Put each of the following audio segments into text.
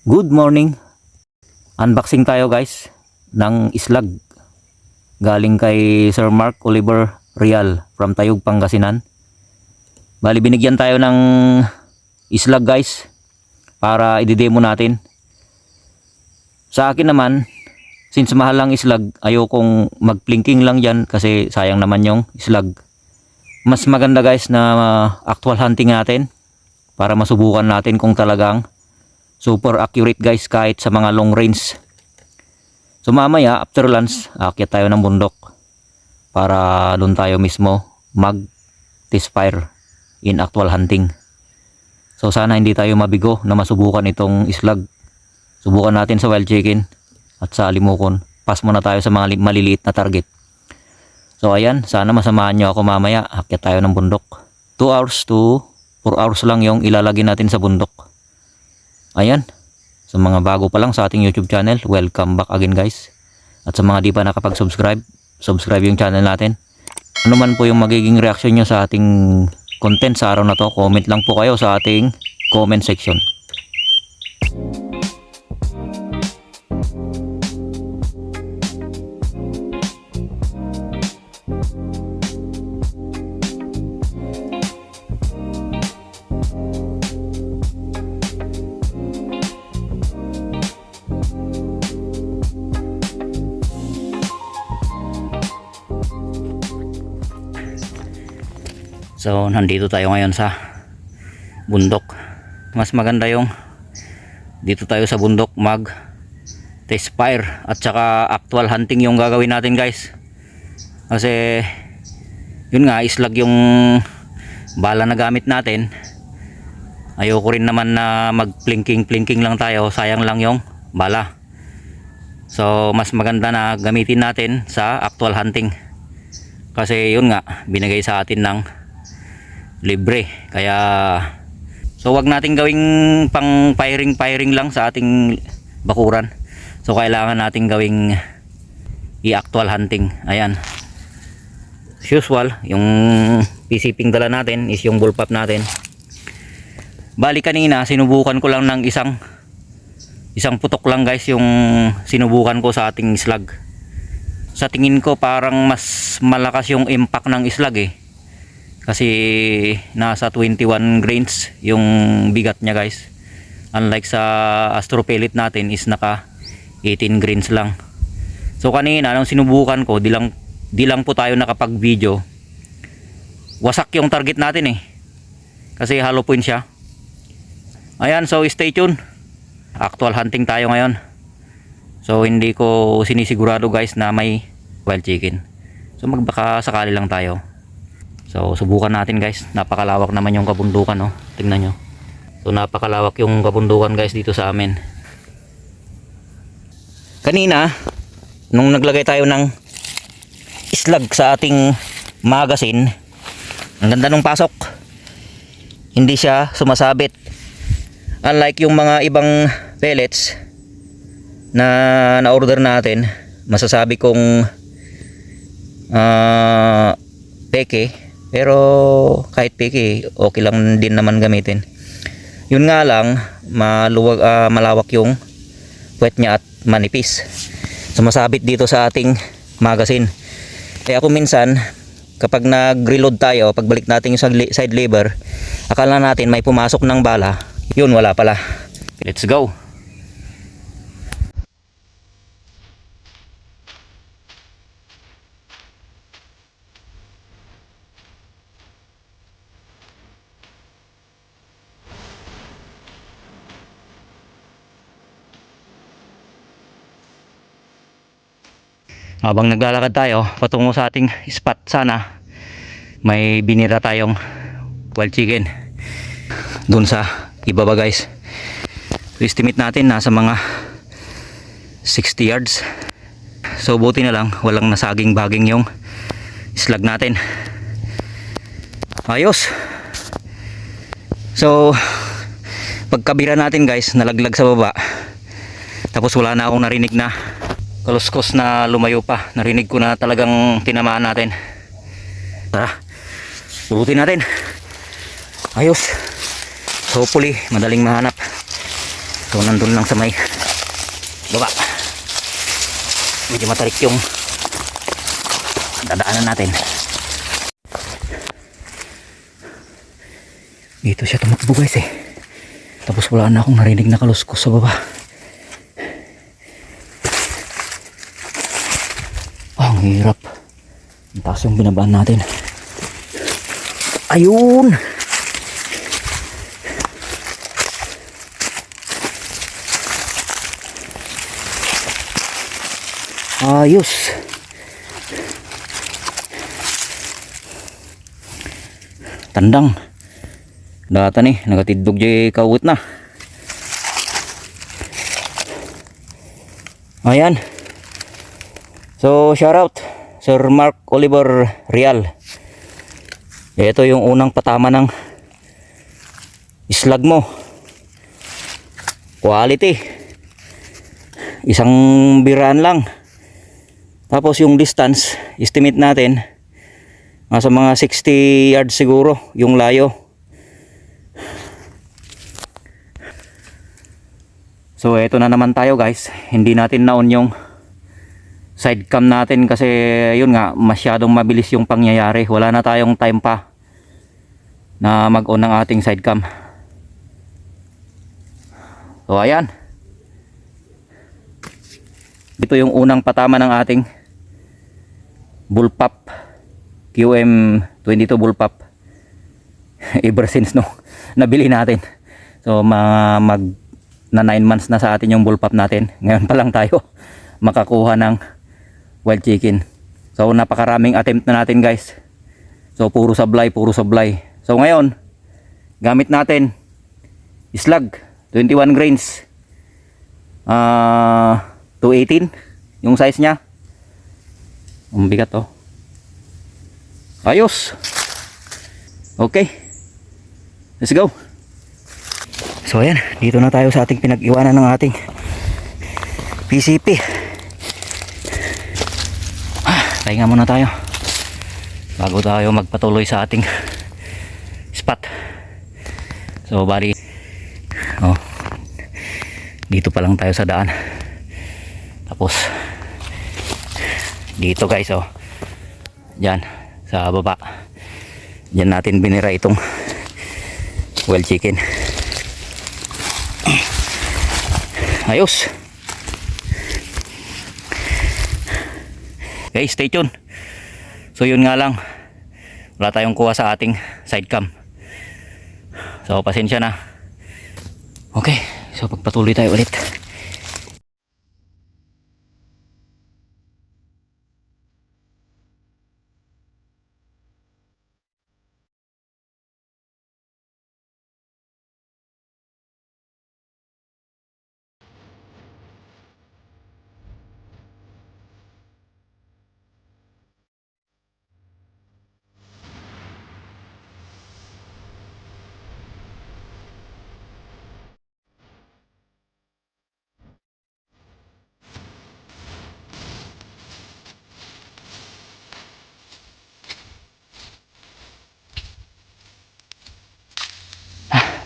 Good morning. Unboxing tayo guys ng islag galing kay Sir Mark Oliver Real from Tayug, Pangasinan. Bali binigyan tayo ng islag guys para i-demo natin. Sa akin naman, since mahal ang islag, ayokong mag-plinking lang yan kasi sayang naman yung islag. Mas maganda guys na actual hunting natin para masubukan natin kung talagang super accurate guys kahit sa mga long range. So mamaya after lunch, aakyat tayo ng bundok para doon tayo mismo mag test fire in actual hunting. So sana hindi tayo mabigo na masubukan itong islag. Subukan natin sa wild chicken at sa alimokon. Pass muna tayo sa mga maliliit na target. So ayan, sana masamahan nyo ako mamaya. Aakyat tayo ng bundok. 2 hours to 4 hours lang yung ilalagay natin sa bundok. Ayan, sa mga bago pa lang sa ating YouTube channel, welcome back again guys. At sa mga di pa nakapag-subscribe, subscribe yung channel natin. Ano man po yung magiging reaction nyo sa ating content sa araw na to, comment lang po kayo sa ating comment section. So nandito tayo ngayon sa bundok. Mas maganda yung dito tayo sa bundok mag test fire at saka actual hunting yung gagawin natin guys. Kasi yun nga, islag yung bala na gamit natin. Ayoko rin naman na mag plinking lang tayo, sayang lang yung bala. So mas maganda na gamitin natin sa actual hunting. Kasi yun nga, binigay sa atin ng libre, kaya so wag nating gawing pang firing lang sa ating bakuran. So kailangan nating gawing i-actual hunting. Ayan, as usual yung PCPing dala natin is yung bullpup natin. Bali kanina sinubukan ko lang ng isang putok lang guys yung sinubukan ko sa ating islag. Sa tingin ko parang mas malakas yung impact ng islag kasi nasa 21 grains yung bigat niya guys. Unlike sa Astro Pellet natin is naka 18 grains lang. So kanina nung sinubukan ko, di lang po tayo nakapag video. Wasak yung target natin kasi hollow point siya. Ayan, so stay tuned. Actual hunting tayo ngayon. So hindi ko sinisigurado guys na may wild chicken. So magbaka sakali lang tayo. So subukan natin guys. Napakalawak naman yung kabundukan, no? Tingnan nyo. So napakalawak yung kabundukan guys dito sa amin. Kanina nung naglagay tayo ng islag sa ating magazine, ang ganda ng pasok. Hindi siya sumasabit. Unlike yung mga ibang pellets na order natin, masasabi kong peke. Pero kahit peke, okay lang din naman gamitin. Yun nga lang, malawak yung puwet niya at manipis. Sumasabit dito sa ating magazine. Kaya ako minsan, kapag nag-reload tayo, pagbalik natin yung side lever, akala natin may pumasok ng bala. Yun, wala pala. Let's go! Habang naglalakad tayo patungo sa ating spot, sana may binira tayong wild chicken dun sa ibaba guys. So estimate natin nasa mga 60 yards. So buti na lang walang nasaging baging yung islag natin. Ayos. So pagkabira natin guys, nalaglag sa baba. Tapos wala na akong narinig na kaluskos na lumayo pa. Narinig ko na talagang tinamaan natin. Tara, pulutin natin. Ayos. Hopefully madaling mahanap. So nandun lang sa may baba. Medyo matarik yung dadaanan natin. Dito siya tumakbo guys eh. Tapos wala na akong narinig na kaluskos sa baba. Ang hirap. Ang taas yung binabaan natin. Ayun! Ayos! Tandang. Data ni, nagatidog jay kawit na. Ayan. So, shout out Sir Mark Oliver Real. Ito yung unang patama ng islag mo. Quality. Isang biraan lang. Tapos yung distance, estimate natin nasa mga 60 yards siguro yung layo. So eto na naman tayo guys. Hindi natin naon yung side cam natin kasi yun nga, masyadong mabilis yung pangyayari. Wala na tayong time pa na mag-on ng ating side cam. So ayan. Ito yung unang patama ng ating bullpup QM22 bullpup. Ever since no nabili natin. So mag na 9 months na sa atin yung bullpup natin. Ngayon pa lang tayo makakuha ng wild chicken. So napakaraming attempt na natin guys. So puro sablay. So ngayon gamit natin islag 21 grains. 218 yung size nya. Ang bigat oh. Ayos. Okay. Let's go. So ayan, dito na tayo sa ating pinag-iwanan ng ating PCP. Pahinga muna tayo bago tayo magpatuloy sa ating spot. So bali dito pa lang tayo sa daan. Tapos dito guys diyan sa baba, diyan natin binira itong wild chicken. Ayos. Okay, stay tuned. So yun nga lang, wala tayong kuha sa ating side cam. So pasensya na. Okay, so pagpatuloy tayo ulit.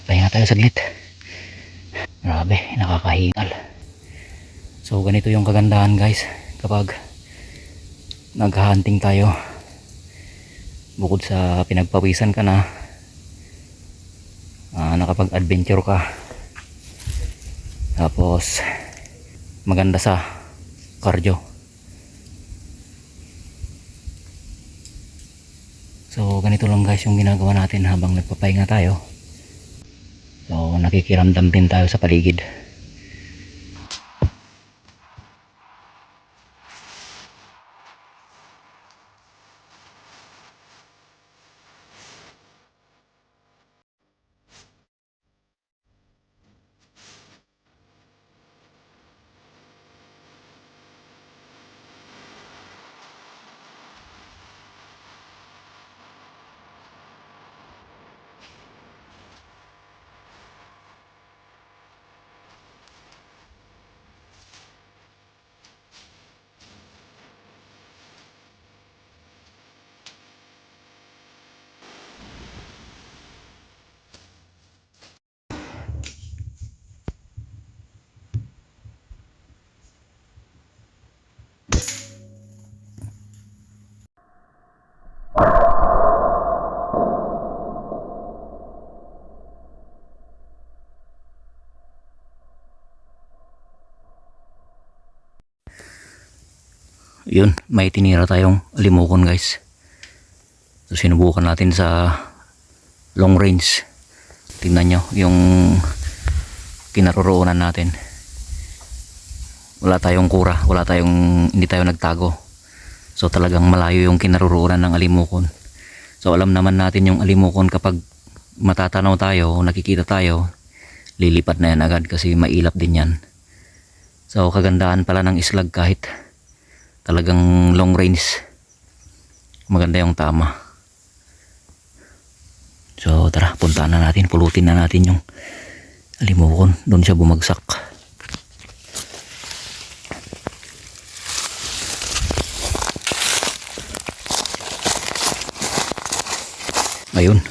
Pahinga tayo saglit. Grabe, nakakahingal. So ganito yung kagandahan guys kapag naghahunting tayo. Bukod sa pinagpawisan ka na, nakapag-adventure ka. Tapos maganda sa cardio. So ganito lang guys yung ginagawa natin habang nagpapahinga tayo. So nakikiramdam din tayo sa paligid. Yun, may tinira tayong alimokon guys. So sinubukan natin sa long range. Tingnan nyo yung kinaroroonan natin. Wala tayong kura, hindi tayo nagtago. So talagang malayo yung kinaroroonan ng alimokon. So alam naman natin yung alimokon kapag matatanaw tayo, nakikita tayo, lilipad na yan agad kasi mailap din yan. So kagandahan pala ng islag kahit talagang long range, maganda yung tama. So tara, puntaan na natin, pulutin na natin yung alimokon. Doon siya bumagsak. Ayun.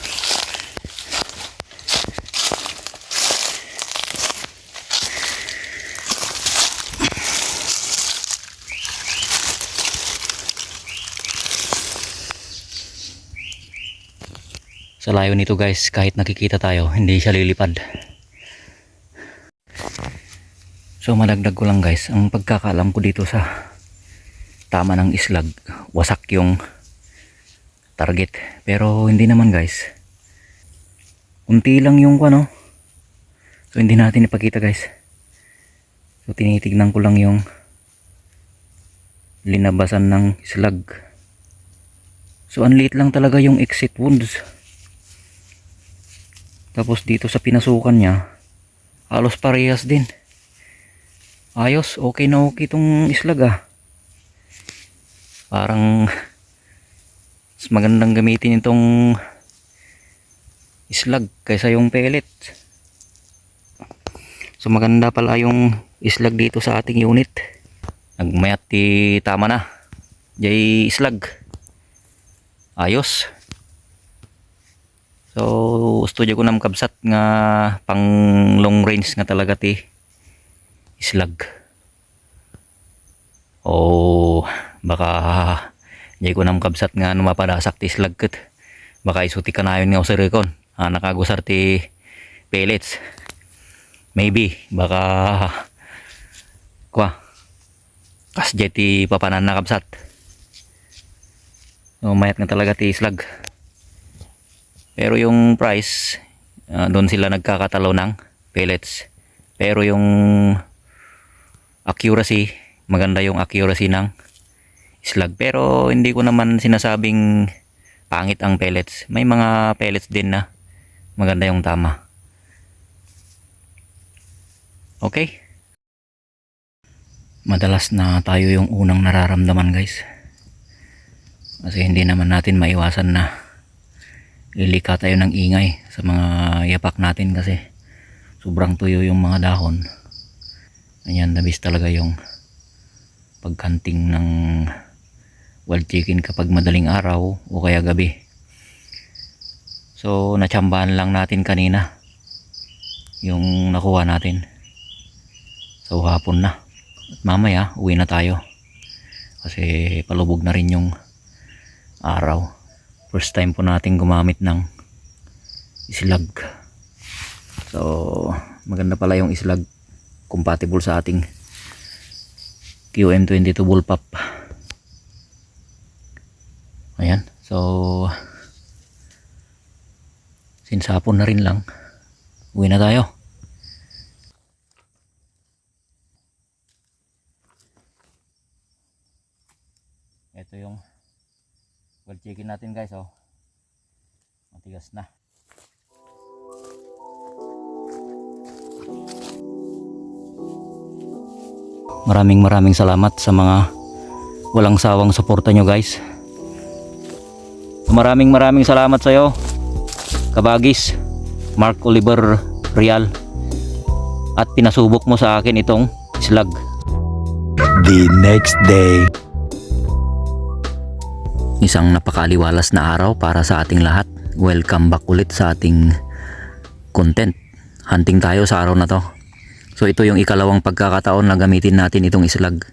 Sa layo nito guys, kahit nakikita tayo, hindi siya lilipad. So madagdag ko lang guys, ang pagkakaalam ko dito sa tama ng islag, wasak yung target. Pero hindi naman guys. Unti lang yung ano. So hindi natin ipakita guys. So tinitignan ko lang yung linabasan ng islag. So ang liit lang talaga yung exit wounds. Tapos dito sa pinasukan niya, halos parehas din. Ayos, okay na okay itong islag ah. Parang mas magandang gamitin itong islag kaysa yung pellet. So maganda pala yung islag dito sa ating unit. Nagmayat ti tama na. Jay islag. Ayos. So studio ko nam kabsat nga pang long range nga talaga ti islag. Oh, baka jay ko nam kabsat nga mapadasak ti islag ket. Baka isuti kanayon nga usir kon. Nakagusar ti pellets. Maybe baka kas jay ti papanan na kabsat. So mayat nga talaga ti islag. Pero yung price, doon sila nagkakatalo ng pellets. Pero yung accuracy, maganda yung accuracy ng islag. Pero hindi ko naman sinasabing pangit ang pellets. May mga pellets din na maganda yung tama. Okay. Madalas na tayo yung unang nararamdaman guys. Kasi hindi naman natin maiwasan na lilika tayo ng ingay sa mga yapak natin kasi sobrang tuyo yung mga dahon. Ayan, nabis talaga yung pagkanting ng wild chicken kapag madaling araw o kaya gabi. So natsambahan lang natin kanina yung nakuha natin. So hapon na at mamaya uwi na tayo kasi palubog na rin yung araw. First time po natin gumamit ng islag. So maganda pala yung islag, compatible sa ating QM22 bullpup. Ayan, so since hapon na rin lang, uwi na tayo. Ito yung wild chicken natin guys, oh. Matigas na. Maraming salamat sa mga walang sawang suporta nyo guys. Maraming salamat sa iyo, Kabagis, Mark Oliver Real, at pinasubok mo sa akin itong islag. The next day. Isang napakaliwalas na araw para sa ating lahat. Welcome back ulit sa ating content. Hunting tayo sa araw na to. So ito yung ikalawang pagkakataon na gamitin natin itong islag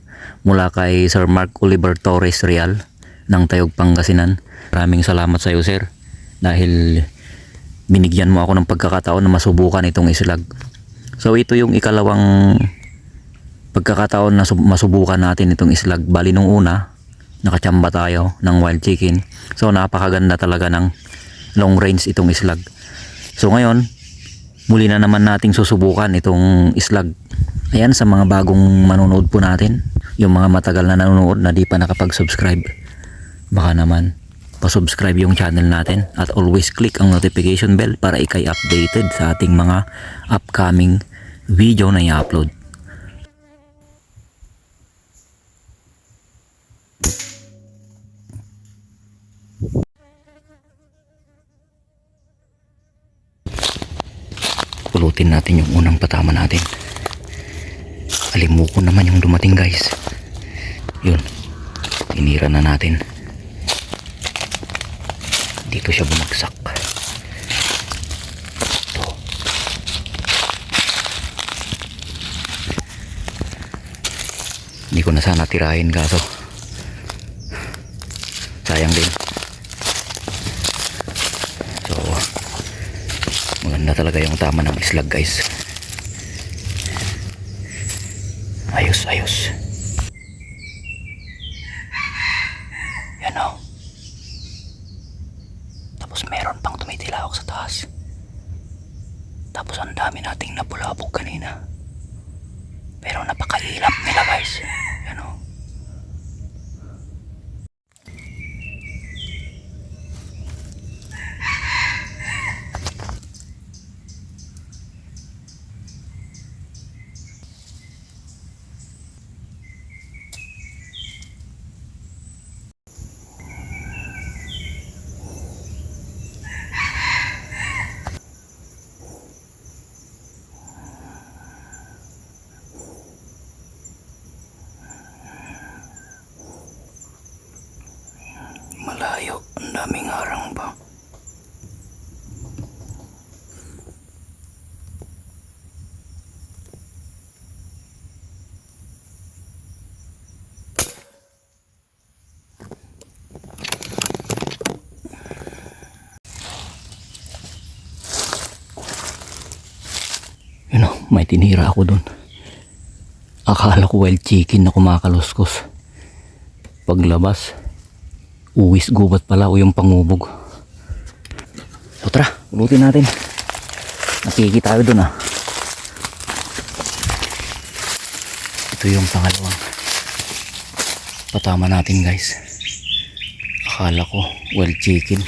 mula kay Sir Mark Oliver Torres Real ng Tayog, Pangasinan. Maraming salamat sa iyo sir dahil binigyan mo ako ng pagkakataon na masubukan itong islag. So ito yung ikalawang pagkakataon na masubukan natin itong islag. Bali nung una, nakachamba tayo ng wild chicken. So napakaganda talaga ng long range itong islag. So ngayon, muli na naman nating susubukan itong islag. Ayan, sa mga bagong manonood po natin, yung mga matagal na nanonood na di pa nakapag-subscribe, baka naman pa-subscribe yung channel natin at always click ang notification bell para ikay updated sa ating mga upcoming video na i-upload. Pulutin natin yung unang patama natin. Alimuko naman yung dumating, guys. Yun, inira na natin. Dito siya bumagsak. Ito. Hindi ko na sana tirahin, kaso sayang din. So maganda talaga yung tama ng islag, guys. Ayos, ayos. Yan o. Tapos meron pang tumitilawak sa taas. Tapos ang dami nating napulabog kanina. Pero napakailap nila, guys. Yan o. Malayo, ang daming harang ba? Yun o, may tinira ako dun. Akala ko wild chicken na kumakaluskos. Paglabas, uwis gubat pala o yung pangubog. So tara, ulutin natin. Nakiki tayo dun ah. Ito yung pangalawang patama natin, guys. Akala ko wild chicken,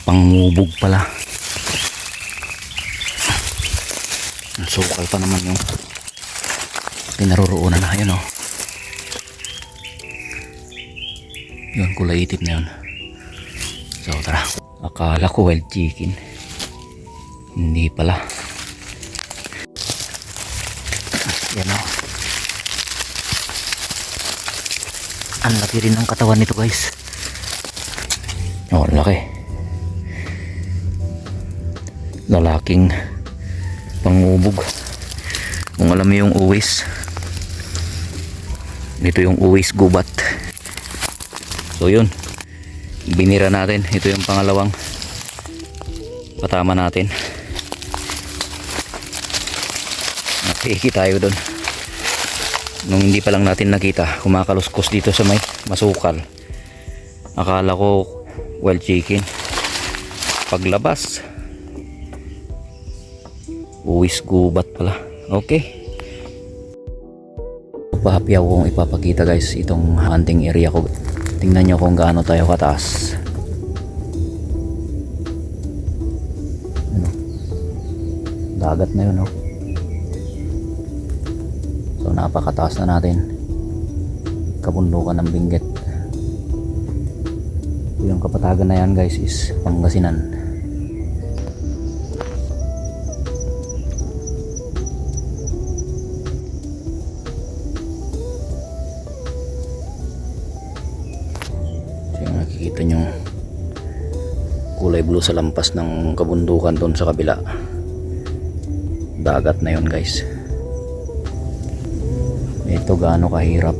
pangubog pala. Nasukal pa naman yung pinaroroonan na. Yun o, yun, kulay itim na yun. So tara, akala ko wild chicken, hindi pala. Yan o, ang laki rin ng katawan nito, guys. Oh, laki. Lalaking pangubog. Kung alam mo yung uwis, ito yung uwis gubat. So yun, binira natin. Ito yung pangalawang patama natin. Nakiki tayo doon. Nung hindi pa lang natin nakita, kumakaluskos dito sa may masukal. Akala ko wild chicken. Paglabas, uwis gubat pala. Okay, pahapiyaw kong ipapakita, guys, itong hunting area ko. Tingnan nyo kung gaano tayo kataas. Ano? Dagat na yun, no? So napakataas na natin. Kabundukan ng Benguet. Yung kapatagan na yan, guys, is Pangasinan. Nakikita nyo kulay blue sa lampas ng kabundukan doon sa kabila. Dagat na yun, guys. Ito gaano kahirap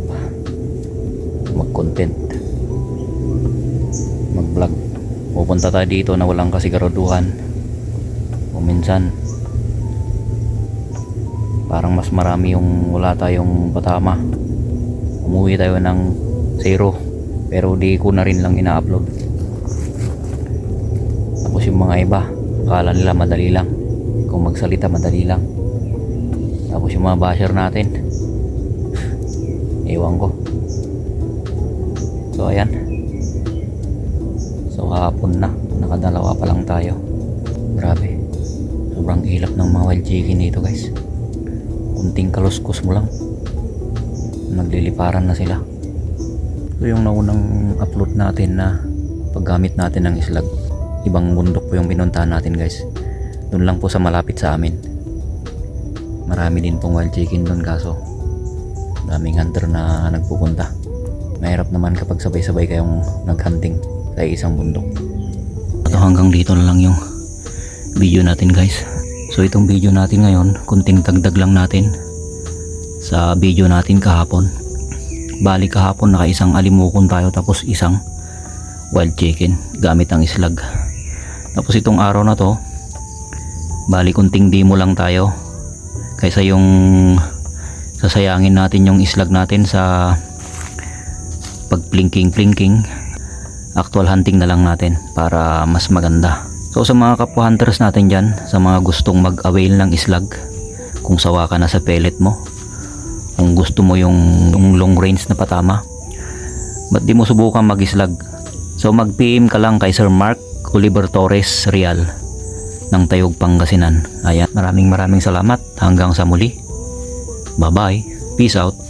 mag-content, mag-vlog. Pupunta tayo dito na walang kasiguraduhan. O minsan Parang mas marami yung wala tayong patama. Umuwi tayo ng 0, pero di ko na rin lang ina-upload. Tapos yung mga iba, akala nila madali lang. Kung magsalita madali lang. Tapos yung mga basher natin, ewan ko. So ayan. So hapon na, nakadalawa pa lang tayo. Grabe, sobrang ilap ng mga wild chicken dito guys. Kunting kaluskos mo lang, nagliliparan na sila. So yung naunang upload natin na paggamit natin ng islag, ibang bundok po yung pinuntahan natin guys. Doon lang po sa malapit sa amin. Marami din pong wild chicken doon, kaso daming hunter na nagpupunta. Mahirap naman kapag sabay-sabay kayong naghunting sa isang bundok. So hanggang dito na lang yung video natin guys. So itong video natin ngayon, kunting dagdag lang natin sa video natin kahapon. Bali kahapon naka isang alimukon tayo, tapos isang wild chicken gamit ang islag. Tapos itong araw na to, bali kunting demo lang tayo, kaysa yung sasayangin natin yung islag natin sa pag plinking. Actual hunting na lang natin para mas maganda. So sa mga kapwa hunters natin dyan, sa mga gustong mag-avail ng islag, kung sawa ka na sa pellet mo, kung gusto mo yung long range na patama, ba't di mo subukan mag-islag? So mag-PM ka lang kay Sir Mark Oliver Torres Real ng Tayog, Pangasinan. Ayan, maraming salamat. Hanggang sa muli. Bye bye. Peace out.